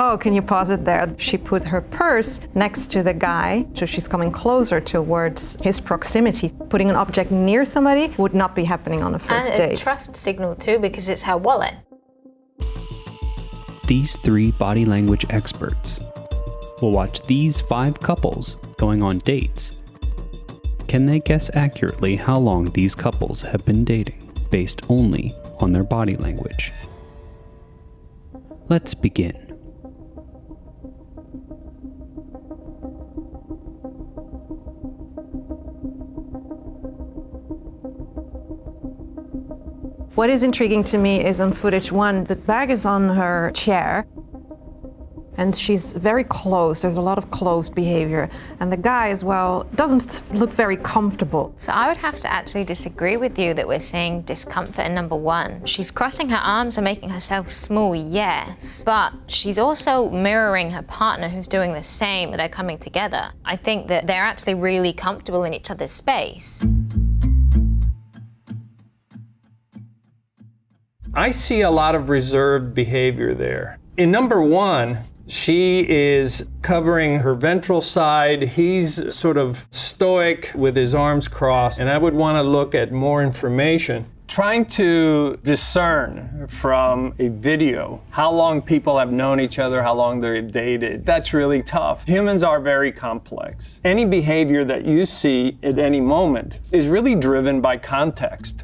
Oh, can you pause it there? She put her purse next to the guy, so she's coming closer towards his proximity. Putting an object near somebody would not be happening on a first date. And a trust signal too, because it's her wallet. These 3 body language experts will watch these 5 couples going on dates. Can they guess accurately how long these couples have been dating, based only on their body language? Let's begin. What is intriguing to me is on footage 1, the bag is on her chair and she's very close. There's a lot of close behavior. And the guy as well doesn't look very comfortable. So I would have to actually disagree with you that we're seeing discomfort in number 1. She's crossing her arms and making herself small, yes, but she's also mirroring her partner who's doing the same. They're coming together. I think that they're actually really comfortable in each other's space. I see a lot of reserved behavior there. In number 1, she is covering her ventral side. He's sort of stoic with his arms crossed, and I would want to look at more information. Trying to discern from a video how long people have known each other, how long they've dated, that's really tough. Humans are very complex. Any behavior that you see at any moment is really driven by context.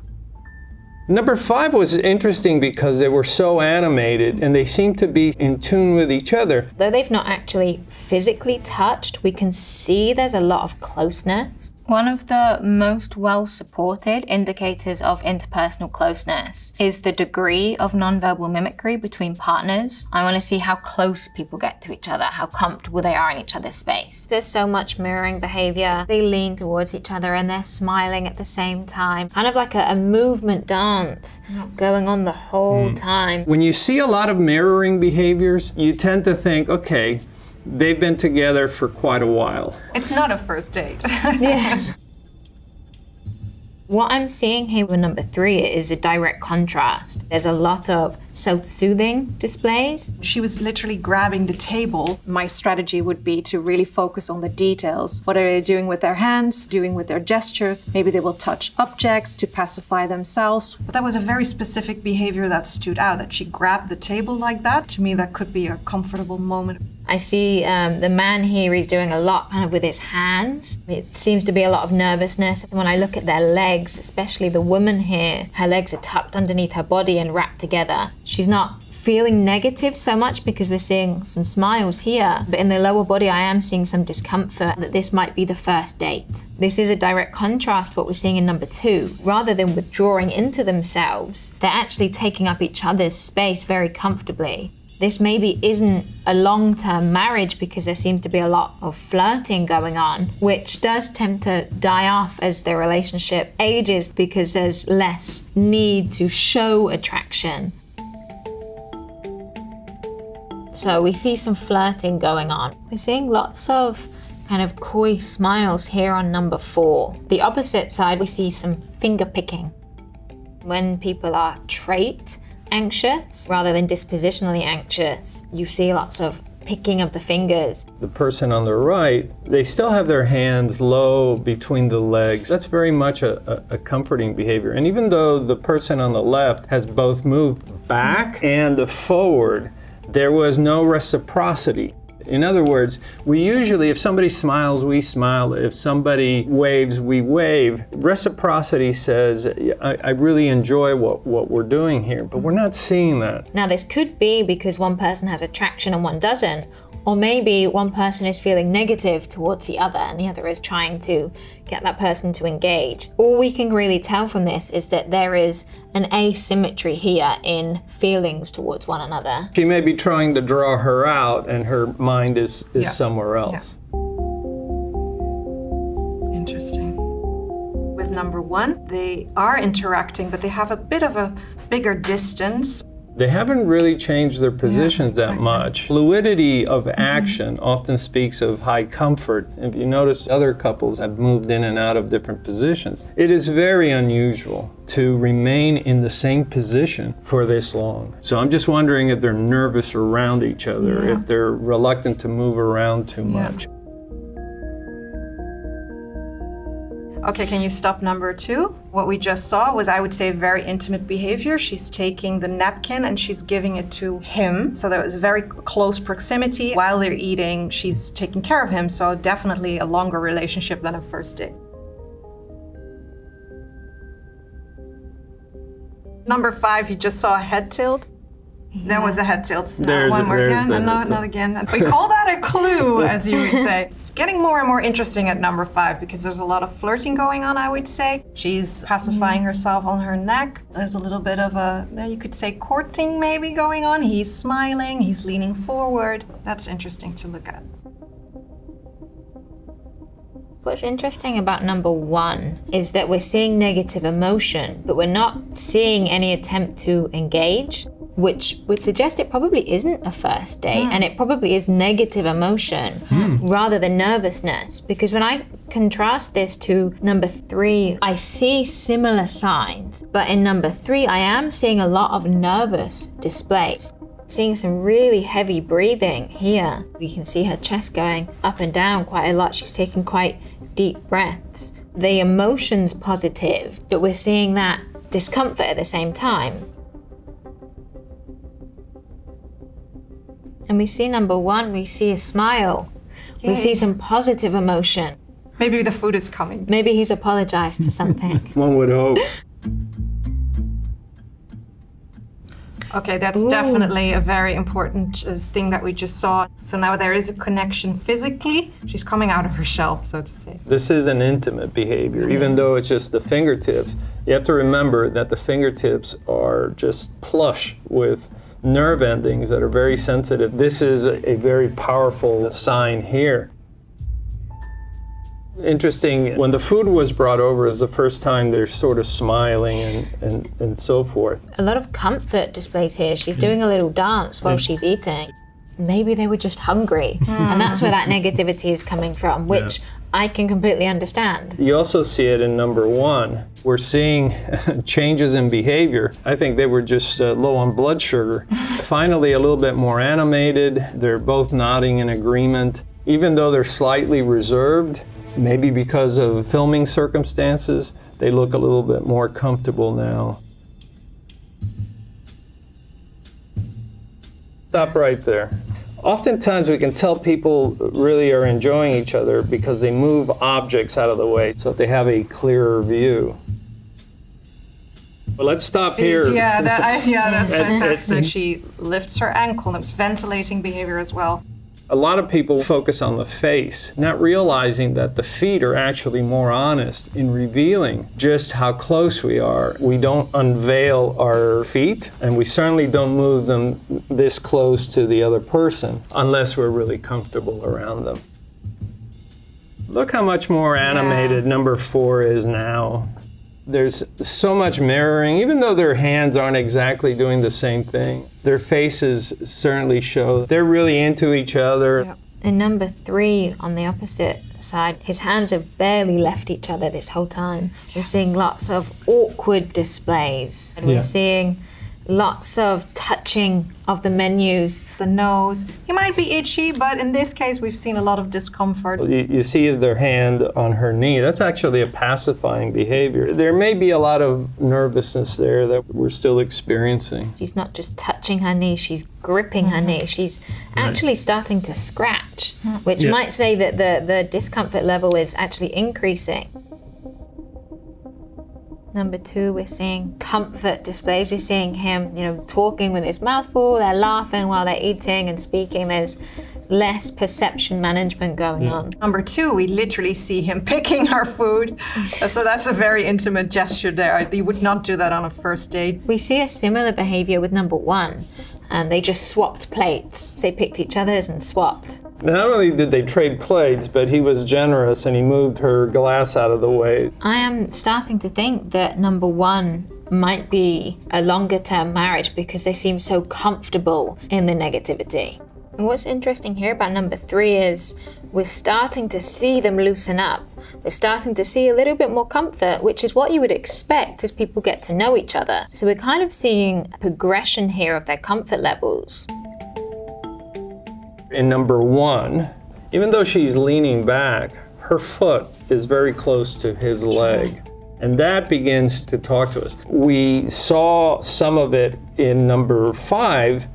Number 5 was interesting because they were so animated and they seemed to be in tune with each other. Though they've not actually physically touched, we can see there's a lot of closeness. One of the most well-supported indicators of interpersonal closeness is the degree of nonverbal mimicry between partners. I want to see how close people get to each other, how comfortable they are in each other's space. There's so much mirroring behavior. They lean towards each other and they're smiling at the same time. Kind of like a movement dance going on the whole time. When you see a lot of mirroring behaviors, you tend to think, okay, they've been together for quite a while. It's not a first date. Yeah. What I'm seeing here with number 3 is a direct contrast. There's a lot of self-soothing displays. She was literally grabbing the table. My strategy would be to really focus on the details. What are they doing with their hands, doing with their gestures? Maybe they will touch objects to pacify themselves. But that was a very specific behavior that stood out, that she grabbed the table like that. To me, that could be a comfortable moment. I see the man here, he's doing a lot kind of with his hands. It seems to be a lot of nervousness. When I look at their legs, especially the woman here, her legs are tucked underneath her body and wrapped together. She's not feeling negative so much because we're seeing some smiles here, but in the lower body I am seeing some discomfort that this might be the first date. This is a direct contrast to what we're seeing in number 2. Rather than withdrawing into themselves, they're actually taking up each other's space very comfortably. This maybe isn't a long-term marriage because there seems to be a lot of flirting going on, which does tend to die off as the relationship ages because there's less need to show attraction. So we see some flirting going on. We're seeing lots of kind of coy smiles here on number 4. The opposite side, we see some finger picking. When people are trait anxious rather than dispositionally anxious, you see lots of picking of the fingers. The person on the right, they still have their hands low between the legs. That's very much a comforting behavior. And even though the person on the left has both moved back and forward, there was no reciprocity. In other words, we usually, if somebody smiles, we smile. If somebody waves, we wave. Reciprocity says, I really enjoy what we're doing here, but we're not seeing that. Now this could be because one person has attraction and one doesn't, or maybe one person is feeling negative towards the other and the other is trying to get that person to engage. All we can really tell from this is that there is an asymmetry here in feelings towards one another. She may be trying to draw her out and her mind is somewhere else. Yeah. Interesting. With number 1, they are interacting, but they have a bit of a bigger distance. They haven't really changed their positions that much. Fluidity of action often speaks of high comfort. If you notice, other couples have moved in and out of different positions. It is very unusual to remain in the same position for this long. So I'm just wondering if they're nervous around each other, if they're reluctant to move around too much. Okay, can you stop number 2? What we just saw was, I would say, very intimate behavior. She's taking the napkin and she's giving it to him. So there was very close proximity. While they're eating, she's taking care of him. So definitely a longer relationship than a first date. Number 5, you just saw a head tilt. There was a head tilt. One more again, and not again. We call that a clue, as you would say. It's getting more and more interesting at number 5 because there's a lot of flirting going on, I would say. She's pacifying herself on her neck. There's a little bit of you could say, courting maybe going on. He's smiling, he's leaning forward. That's interesting to look at. What's interesting about number 1 is that we're seeing negative emotion, but we're not seeing any attempt to engage, which would suggest it probably isn't a first date, and it probably is negative emotion rather than nervousness. Because when I contrast this to number 3, I see similar signs, but in number 3, I am seeing a lot of nervous displays. Seeing some really heavy breathing here. You can see her chest going up and down quite a lot. She's taking quite deep breaths. The emotion's positive, but we're seeing that discomfort at the same time. And we see number 1, we see a smile. Yay. We see some positive emotion. Maybe the food is coming. Maybe he's apologized for something. One would hope. Okay, that's definitely a very important thing that we just saw. So now there is a connection physically. She's coming out of her shell, so to say. This is an intimate behavior, even though it's just the fingertips. You have to remember that the fingertips are just plush with nerve endings that are very sensitive. This is a very powerful sign here. Interesting, when the food was brought over, is the first time they're sort of smiling and so forth. A lot of comfort displays here. She's doing a little dance while she's eating. Maybe they were just hungry. And that's where that negativity is coming from, which I can completely understand. You also see it in number 1. We're seeing changes in behavior. I think they were just low on blood sugar. Finally, a little bit more animated. They're both nodding in agreement. Even though they're slightly reserved, maybe because of filming circumstances, they look a little bit more comfortable now. Stop right there. Oftentimes we can tell people really are enjoying each other because they move objects out of the way so that they have a clearer view. But let's stop here. Yeah, that's fantastic. She lifts her ankle. It's ventilating behavior as well. A lot of people focus on the face, not realizing that the feet are actually more honest in revealing just how close we are. We don't unveil our feet, and we certainly don't move them this close to the other person unless we're really comfortable around them. Look how much more animated number 4 is now. There's so much mirroring, even though their hands aren't exactly doing the same thing. Their faces certainly show they're really into each other. Yep. In number 3, on the opposite side, his hands have barely left each other this whole time. We're seeing lots of awkward displays. And we're seeing lots of touching of the menus. The nose. He might be itchy, but in this case, we've seen a lot of discomfort. You see their hand on her knee. That's actually a pacifying behavior. There may be a lot of nervousness there that we're still experiencing. She's not just touching her knee, she's gripping her knee. She's actually starting to scratch, which might say that the discomfort level is actually increasing. Number 2, we're seeing comfort displays. We're seeing him, talking with his mouth full. They're laughing while they're eating and speaking. There's less perception management going on. Number 2, we literally see him picking her food. So that's a very intimate gesture there. You would not do that on a first date. We see a similar behavior with number 1. They just swapped plates. They picked each other's and swapped. Not only did they trade plates, but he was generous and he moved her glass out of the way. I am starting to think that number 1 might be a longer term marriage because they seem so comfortable in the negativity. And what's interesting here about number 3 is we're starting to see them loosen up. We're starting to see a little bit more comfort, which is what you would expect as people get to know each other. So we're kind of seeing a progression here of their comfort levels. In number 1, even though she's leaning back, her foot is very close to his leg. And that begins to talk to us. We saw some of it in number 5.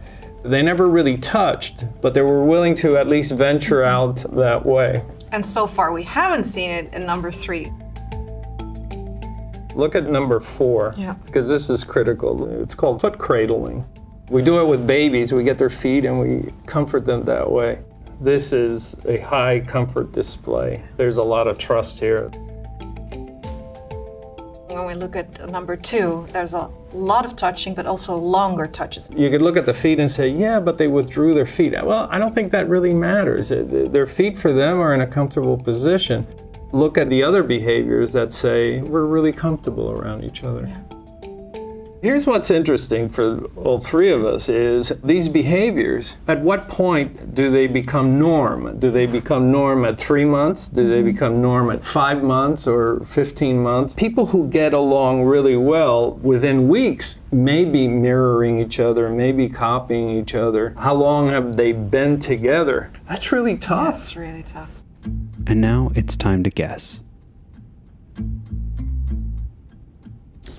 They never really touched, but they were willing to at least venture out that way. And so far, we haven't seen it in number 3. Look at number 4, because this is critical. It's called foot cradling. We do it with babies. We get their feet and we comfort them that way. This is a high comfort display. There's a lot of trust here. When we look at number 2, there's a lot of touching, but also longer touches. You could look at the feet and say, yeah, but they withdrew their feet. Well, I don't think that really matters. Their feet for them are in a comfortable position. Look at the other behaviors that say we're really comfortable around each other. Yeah. Here's what's interesting for all 3 of us is these behaviors, at what point do they become norm? Do they become norm at 3 months? Do they become norm at 5 months or 15 months? People who get along really well within weeks may be mirroring each other, maybe copying each other. How long have they been together? That's really tough. That's really tough. And now it's time to guess.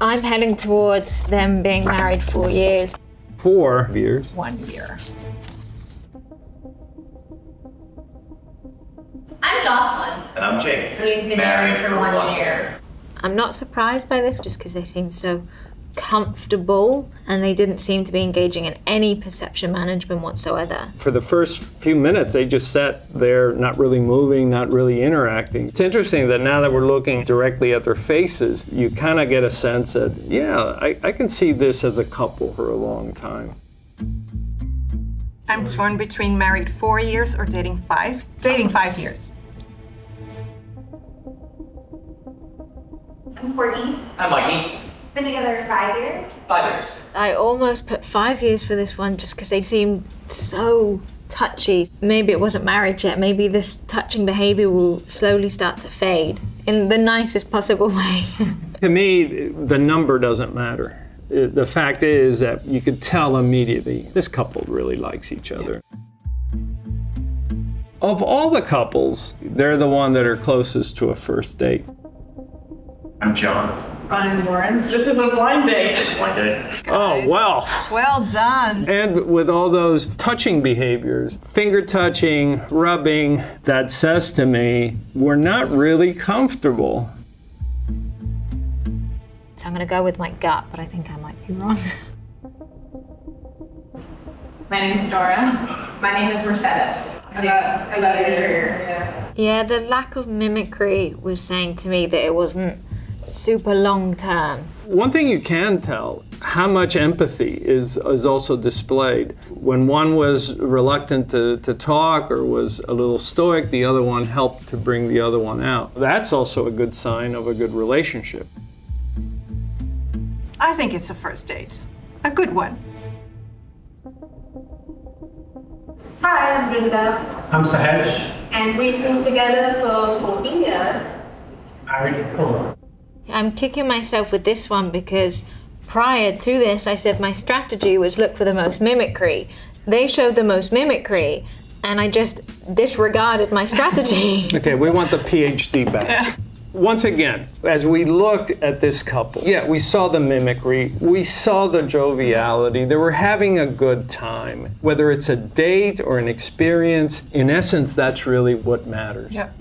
I'm heading towards them being married 4 years. 4 years. 1 year. I'm Jocelyn. And I'm Jake. We've been married for 1 year. I'm not surprised by this just because they seem so comfortable and they didn't seem to be engaging in any perception management whatsoever. For the first few minutes, they just sat there, not really moving, not really interacting. It's interesting that now that we're looking directly at their faces, you kind of get a sense that, yeah, I can see this as a couple for a long time. I'm torn between married 4 years or dating 5. Dating 5 years. I'm Courtney. I'm Mikey. Been together 5 years. 5 years. I almost put 5 years for this one just because they seem so touchy. Maybe it wasn't marriage yet. Maybe this touching behavior will slowly start to fade in the nicest possible way. To me, the number doesn't matter. The fact is that you could tell immediately this couple really likes each other. Of all the couples, they're the one that are closest to a first date. I'm John. I'm Lauren. This is a blind date. Blind date. Oh, well. Well done. And with all those touching behaviors, finger touching, rubbing, that says to me, we're not really comfortable. So I'm going to go with my gut, but I think I might be wrong. My name is Dora. My name is Mercedes. I love it here. Yeah, the lack of mimicry was saying to me that it wasn't super long term. One thing you can tell, how much empathy is also displayed. When one was reluctant to talk or was a little stoic, the other one helped to bring the other one out. That's also a good sign of a good relationship. I think it's a first date. A good one. Hi, I'm Brinda. I'm Sahaj. And we've been together for 14 years. Married for 4. I'm kicking myself with this one because prior to this, I said my strategy was look for the most mimicry. They showed the most mimicry, and I just disregarded my strategy. Okay, we want the PhD back. Yeah. Once again, as we looked at this couple, yeah, we saw the mimicry, we saw the joviality, they were having a good time. Whether it's a date or an experience, in essence, that's really what matters. Yep.